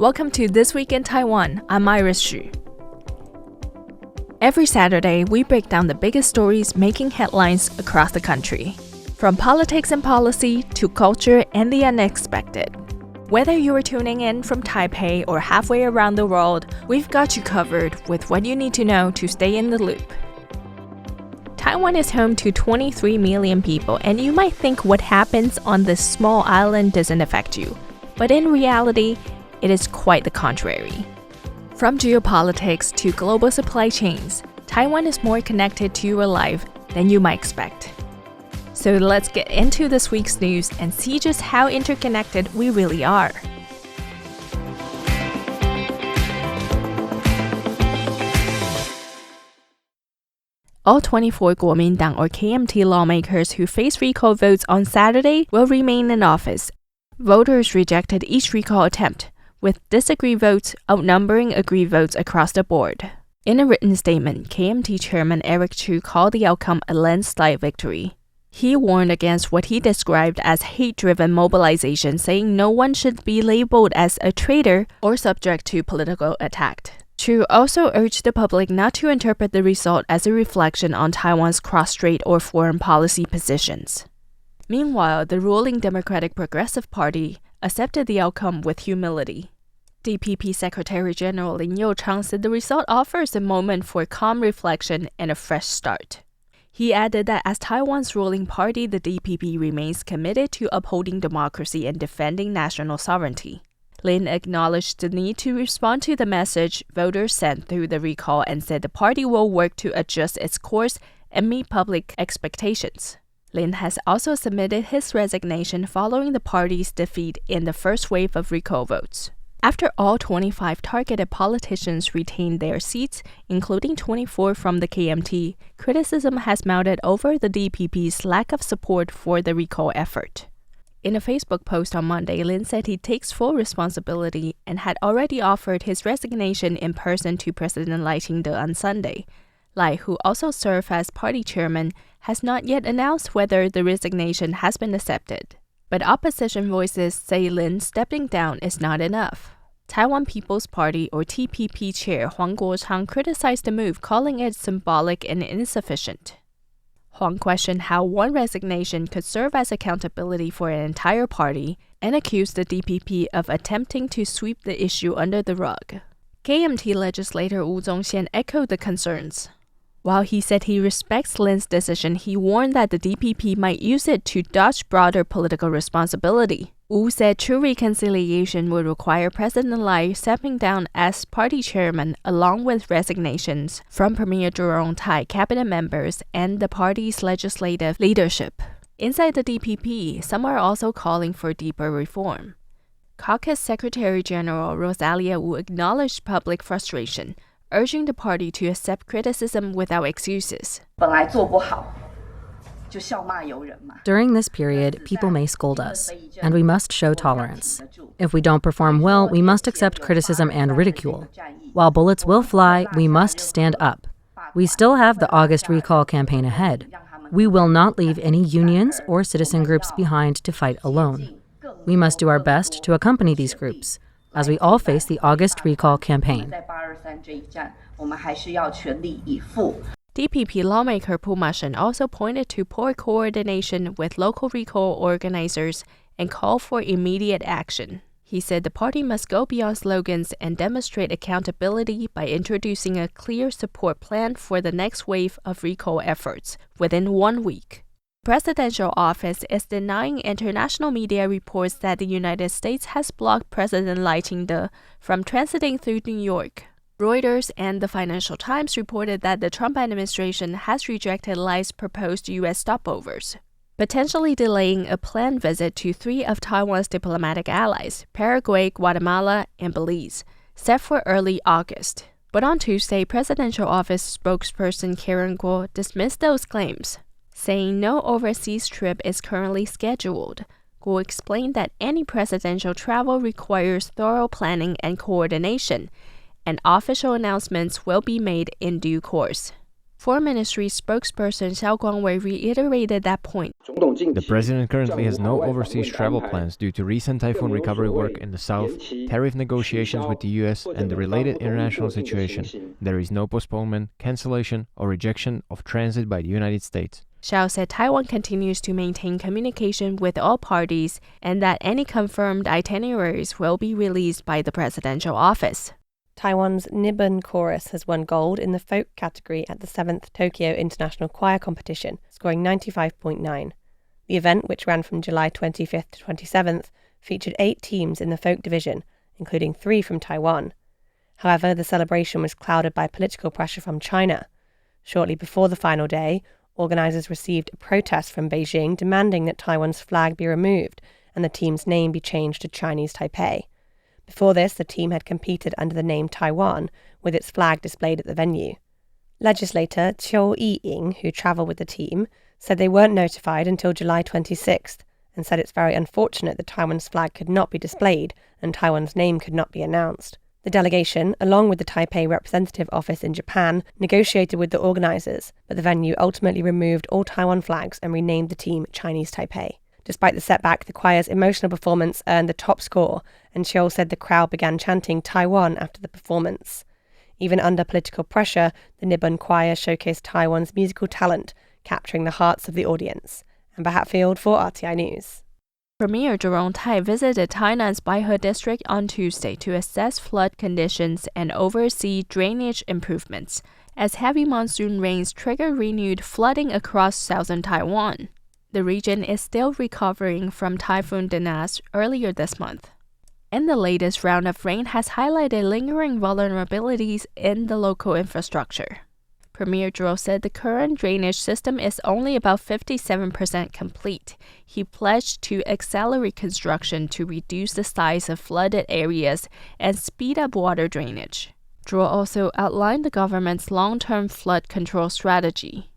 Welcome to This Week in Taiwan. I'm Iris Xu. Every Saturday, we break down the biggest stories making headlines across the country. From politics and policy to culture and the unexpected. Whether you are tuning in from Taipei or halfway around the world, we've got you covered with what you need to know to stay in the loop. Taiwan is home to 23 million people, and you might think what happens on this small island doesn't affect you. But in reality, it is quite the contrary. From geopolitics to global supply chains, Taiwan is more connected to your life than you might expect. So let's get into this week's news and see just how interconnected we really are. All 24 Kuomintang or KMT lawmakers who face recall votes on Saturday will remain in office. Voters rejected each recall attempt, with disagree votes outnumbering agree votes across the board. In a written statement, KMT Chairman Eric Chu called the outcome a landslide victory. He warned against what he described as hate-driven mobilization, saying no one should be labeled as a traitor or subject to political attack. Chu also urged the public not to interpret the result as a reflection on Taiwan's cross-strait or foreign policy positions. Meanwhile, the ruling Democratic Progressive Party accepted the outcome with humility. DPP Secretary General Lin Youchang said the result offers a moment for calm reflection and a fresh start. He added that as Taiwan's ruling party, the DPP remains committed to upholding democracy and defending national sovereignty. Lin acknowledged the need to respond to the message voters sent through the recall and said the party will work to adjust its course and meet public expectations. Lin has also submitted his resignation following the party's defeat in the first wave of recall votes. After all 25 targeted politicians retained their seats, including 24 from the KMT, criticism has mounted over the DPP's lack of support for the recall effort. In a Facebook post on Monday, Lin said he takes full responsibility and had already offered his resignation in person to President Lai Ching-te on Sunday. Lai, who also served as party chairman, has not yet announced whether the resignation has been accepted. But opposition voices say Lin stepping down is not enough. Taiwan People's Party or TPP chair Huang Guochang criticized the move, calling it symbolic and insufficient. Huang questioned how one resignation could serve as accountability for an entire party and accused the DPP of attempting to sweep the issue under the rug. KMT legislator Wu Zongxian echoed the concerns. While he said he respects Lin's decision, he warned that the DPP might use it to dodge broader political responsibility. Wu said true reconciliation would require President Lai stepping down as party chairman along with resignations from Premier Cho Jung-tai, cabinet members, and the party's legislative leadership. Inside the DPP, some are also calling for deeper reform. Caucus Secretary General Rosalia Wu acknowledged public frustration, urging the party to accept criticism without excuses. During this period, people may scold us, and we must show tolerance. If we don't perform well, we must accept criticism and ridicule. While bullets will fly, we must stand up. We still have the August recall campaign ahead. We will not leave any unions or citizen groups behind to fight alone. We must do our best to accompany these groups as we all face the August recall campaign. DPP lawmaker Puma Shen also pointed to poor coordination with local recall organizers and called for immediate action. He said the party must go beyond slogans and demonstrate accountability by introducing a clear support plan for the next wave of recall efforts within 1 week. The presidential office is denying international media reports that the United States has blocked President Lai Ching-te from transiting through New York. Reuters and the Financial Times reported that the Trump administration has rejected Lai's proposed U.S. stopovers, potentially delaying a planned visit to 3 of Taiwan's diplomatic allies, Paraguay, Guatemala, and Belize, set for early August. But on Tuesday, presidential office spokesperson Karen Guo dismissed those claims, saying no overseas trip is currently scheduled. Guo explained that any presidential travel requires thorough planning and coordination, and official announcements will be made in due course. Foreign Ministry spokesperson Xiao Guangwei reiterated that point. The president currently has no overseas travel plans due to recent typhoon recovery work in the south, tariff negotiations with the US, and the related international situation. There is no postponement, cancellation, or rejection of transit by the United States. Xiao said Taiwan continues to maintain communication with all parties and that any confirmed itineraries will be released by the presidential office. Taiwan's Nibbon Chorus has won gold in the folk category at the 7th Tokyo International Choir Competition, scoring 95.9. The event, which ran from July 25th to 27th, featured 8 teams in the folk division, including 3 from Taiwan. However, the celebration was clouded by political pressure from China. Shortly before the final day, organisers received a protest from Beijing demanding that Taiwan's flag be removed and the team's name be changed to Chinese Taipei. Before this, the team had competed under the name Taiwan, with its flag displayed at the venue. Legislator Cho Yi-ing, who travelled with the team, said they weren't notified until July 26th and said it's very unfortunate that Taiwan's flag could not be displayed and Taiwan's name could not be announced. The delegation, along with the Taipei Representative Office in Japan, negotiated with the organisers, but the venue ultimately removed all Taiwan flags and renamed the team Chinese Taipei. Despite the setback, the choir's emotional performance earned the top score, and Chiu said the crowd began chanting Taiwan after the performance. Even under political pressure, the Nibbon Choir showcased Taiwan's musical talent, capturing the hearts of the audience. Amber Hatfield for RTI News. Premier Cho Jung-tai visited Tainan's Baihe district on Tuesday to assess flood conditions and oversee drainage improvements, as heavy monsoon rains triggered renewed flooding across southern Taiwan. The region is still recovering from Typhoon Tainan earlier this month, and the latest round of rain has highlighted lingering vulnerabilities in the local infrastructure. Premier Cho said the current drainage system is only about 57% complete. He pledged to accelerate construction to reduce the size of flooded areas and speed up water drainage. Cho also outlined the government's long-term flood control strategy.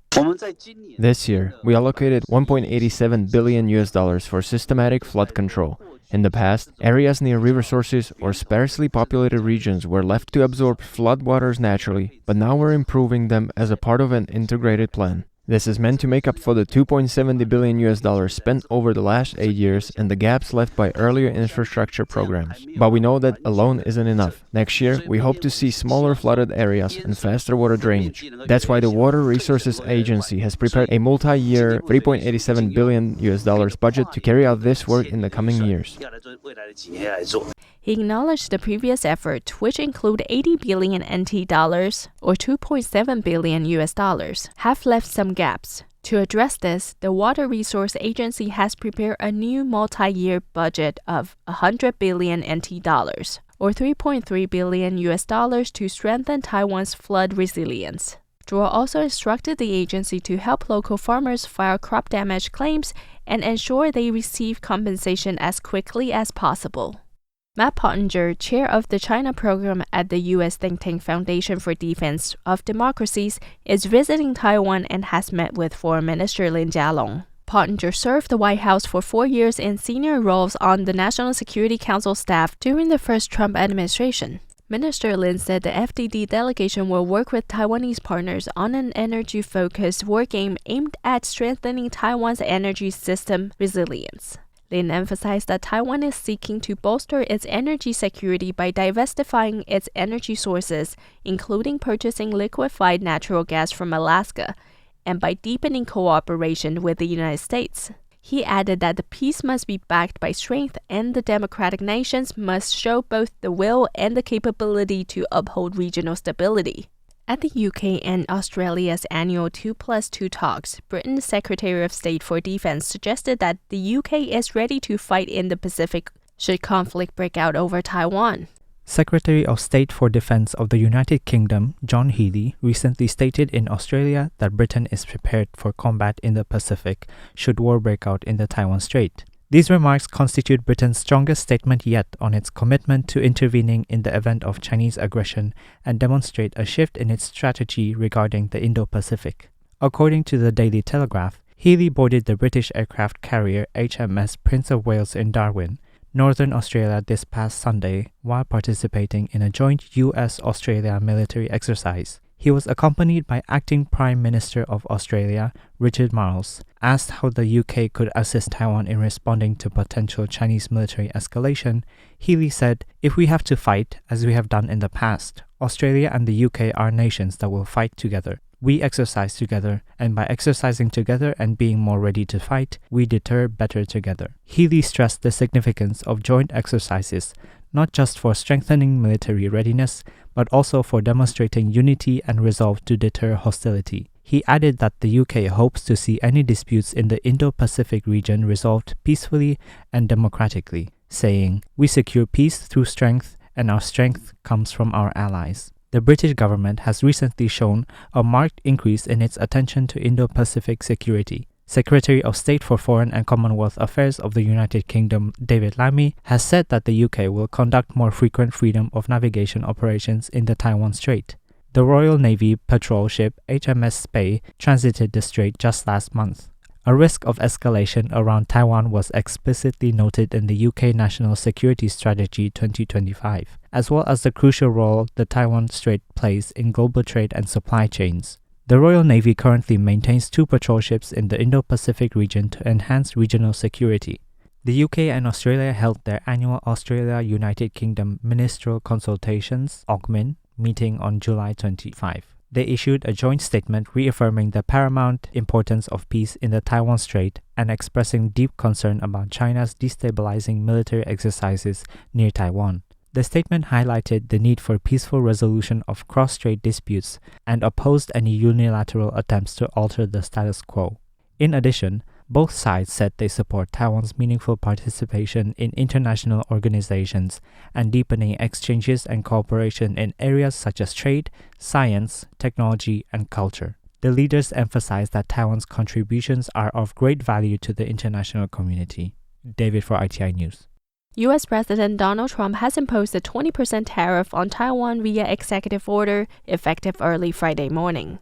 This year, we allocated $1.87 billion for systematic flood control. In the past, areas near river sources or sparsely populated regions were left to absorb floodwaters naturally, but now we're improving them as a part of an integrated plan. This is meant to make up for the $2.70 billion spent over the last 8 years and the gaps left by earlier infrastructure programs. But we know that alone isn't enough. Next year, we hope to see smaller flooded areas and faster water drainage. That's why the Water Resources Agency has prepared a multi-year $3.87 billion budget to carry out this work in the coming years. He acknowledged the previous effort, which include 80 billion NT dollars or $2.7 billion, have left some gaps. To address this, the Water Resource Agency has prepared a new multi-year budget of 100 billion NT dollars or $3.3 billion to strengthen Taiwan's flood resilience. Cho also instructed the agency to help local farmers file crop damage claims and ensure they receive compensation as quickly as possible. Matt Pottinger, chair of the China program at the U.S. think tank Foundation for Defense of Democracies, is visiting Taiwan and has met with Foreign Minister Lin Jialong. Pottinger served the White House for 4 years in senior roles on the National Security Council staff during the first Trump administration. Minister Lin said the FDD delegation will work with Taiwanese partners on an energy-focused work game aimed at strengthening Taiwan's energy system resilience. Lin emphasized that Taiwan is seeking to bolster its energy security by diversifying its energy sources, including purchasing liquefied natural gas from Alaska, and by deepening cooperation with the United States. He added that the peace must be backed by strength and the democratic nations must show both the will and the capability to uphold regional stability. At the UK and Australia's annual 2+2 talks, Britain's Secretary of State for Defence suggested that the UK is ready to fight in the Pacific should conflict break out over Taiwan. Secretary of State for Defence of the United Kingdom John Healey recently stated in Australia that Britain is prepared for combat in the Pacific should war break out in the Taiwan Strait. These remarks constitute Britain's strongest statement yet on its commitment to intervening in the event of Chinese aggression and demonstrate a shift in its strategy regarding the Indo-Pacific. According to the Daily Telegraph, Healey boarded the British aircraft carrier HMS Prince of Wales in Darwin, Northern Australia this past Sunday while participating in a joint US-Australia military exercise. He was accompanied by Acting Prime Minister of Australia, Richard Marles. Asked how the UK could assist Taiwan in responding to potential Chinese military escalation, Healey said, "If we have to fight, as we have done in the past, Australia and the UK are nations that will fight together. We exercise together, and by exercising together and being more ready to fight, we deter better together." Healey stressed the significance of joint exercises, not just for strengthening military readiness, but also for demonstrating unity and resolve to deter hostility. He added that the UK hopes to see any disputes in the Indo-Pacific region resolved peacefully and democratically, saying, "We secure peace through strength, and our strength comes from our allies." The British government has recently shown a marked increase in its attention to Indo-Pacific security. Secretary of State for Foreign and Commonwealth Affairs of the United Kingdom, David Lammy, has said that the UK will conduct more frequent freedom of navigation operations in the Taiwan Strait. The Royal Navy patrol ship HMS Baihe transited the strait just last month. A risk of escalation around Taiwan was explicitly noted in the UK National Security Strategy 2025, as well as the crucial role the Taiwan Strait plays in global trade and supply chains. The Royal Navy currently maintains 2 patrol ships in the Indo-Pacific region to enhance regional security. The UK and Australia held their annual Australia-United Kingdom Ministerial Consultations (AUKMIN) meeting on July 25. They issued a joint statement reaffirming the paramount importance of peace in the Taiwan Strait and expressing deep concern about China's destabilizing military exercises near Taiwan. The statement highlighted the need for peaceful resolution of cross-strait disputes and opposed any unilateral attempts to alter the status quo. In addition, both sides said they support Taiwan's meaningful participation in international organizations and deepening exchanges and cooperation in areas such as trade, science, technology, and culture. The leaders emphasized that Taiwan's contributions are of great value to the international community. David for ITI News. U.S. President Donald Trump has imposed a 20% tariff on Taiwan via executive order effective early Friday morning.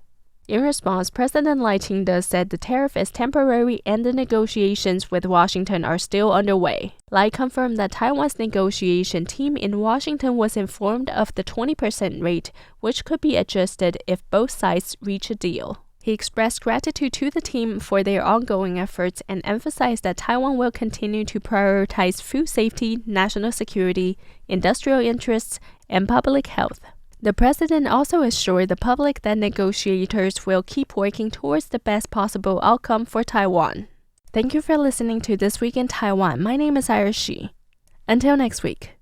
In response, President Lai Ching-te said the tariff is temporary and the negotiations with Washington are still underway. Lai confirmed that Taiwan's negotiation team in Washington was informed of the 20% rate, which could be adjusted if both sides reach a deal. He expressed gratitude to the team for their ongoing efforts and emphasized that Taiwan will continue to prioritize food safety, national security, industrial interests, and public health. The president also assured the public that negotiators will keep working towards the best possible outcome for Taiwan. Thank you for listening to This Week in Taiwan. My name is Irish Shi. Until next week.